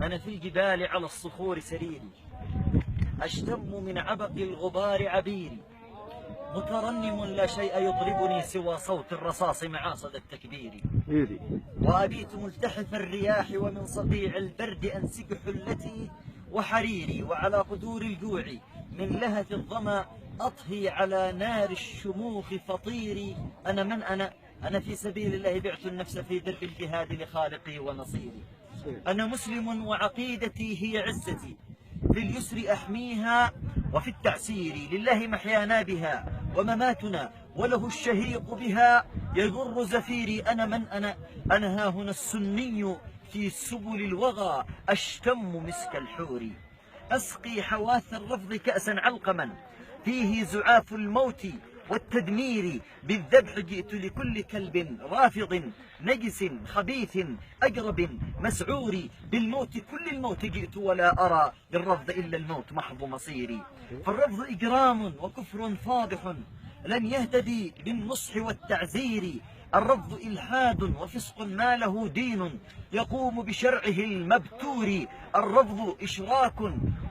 أنا في الجبال على الصخور سريري، أشتم من عبق الغبار عبيري، مترنم لا شيء يطربني سوى صوت الرصاص مع صدى التكبير. وأبيت ملتحف الرياح ومن صقيع البرد أنسج حلتي وحريري، وعلى قدور الجوع من لهث الظما أطهي على نار الشموخ فطيري. أنا من أنا في سبيل الله بعت النفس في درب الجهاد لخالقي ونصيري. أنا مسلم وعقيدتي هي عزتي، في اليسر أحميها وفي التعسير، لله محيانا بها ومماتنا وله الشهيق بها يجر زفيري. أنا من أنا ها هنا السني في سبل الوغى أشتم مسك الحور، أسقي حواث الرفض كأسا علقما فيه زعاف الموت والتدمير. بالذبح جئت لكل كلب رافض نجس خبيث أجرب مسعور، بالموت كل الموت جئت ولا أرى للرفض إلا الموت محض مصيري. فالرفض إجرام وكفر فاضح لن يهتدي بالنصح والتعزير، الرفض إلحاد وفسق ما له دين يقوم بشرعه المبتور، الرفض إشراك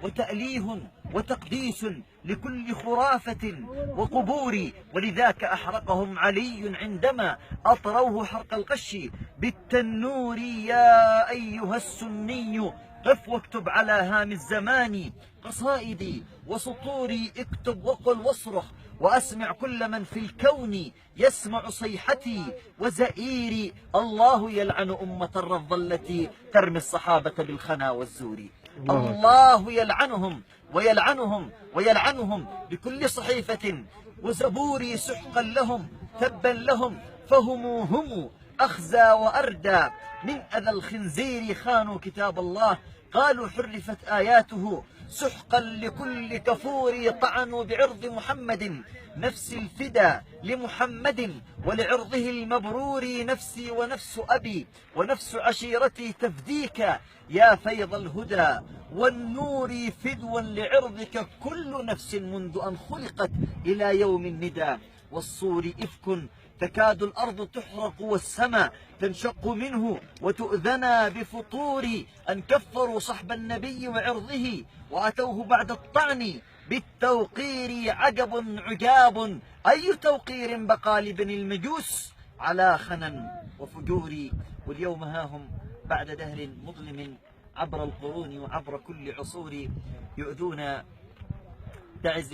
وتأليه وتقديس لكل خرافة وقبور. ولذاك أحرقهم علي عندما أطروه حرق القش بالتنور. يا أيها السني قف واكتب على هام الزمان قصائدي وسطوري، اكتب وقل واصرخ وأسمع كل من في الكون يسمع صيحتي وزئيري. الله يلعن أمة الرفض التي ترمي الصحابة بالخنا والزور. الله يلعنهم ويلعنهم ويلعنهم بكل صحيفة وزبوري، سحقا لهم تبا لهم فهم أخزى وأردى من أذى الخنزير. خانوا كتاب الله قالوا حرفت آياته، سحقا لكل كفور طعنوا بعرض محمد، نفس الفدا لمحمد ولعرضه المبرور. نفسي ونفس أبي ونفس عشيرتي تفديك يا فيض الهدى والنور، فدوا لعرضك كل نفس منذ أن خلقت إلى يوم الندى. والصور إفك تكاد الأرض تحرق والسماء تنشق منه وتؤذنا بفطور، أن كفروا صحب النبي وعرضه وأتوه بعد الطعن بالتوقير. عجب عجاب أي توقير بقى لبن المجوس على خنن وفجور. واليوم ها هم بعد دهر مظلم عبر القرون وعبر كل عصور يؤذون تعز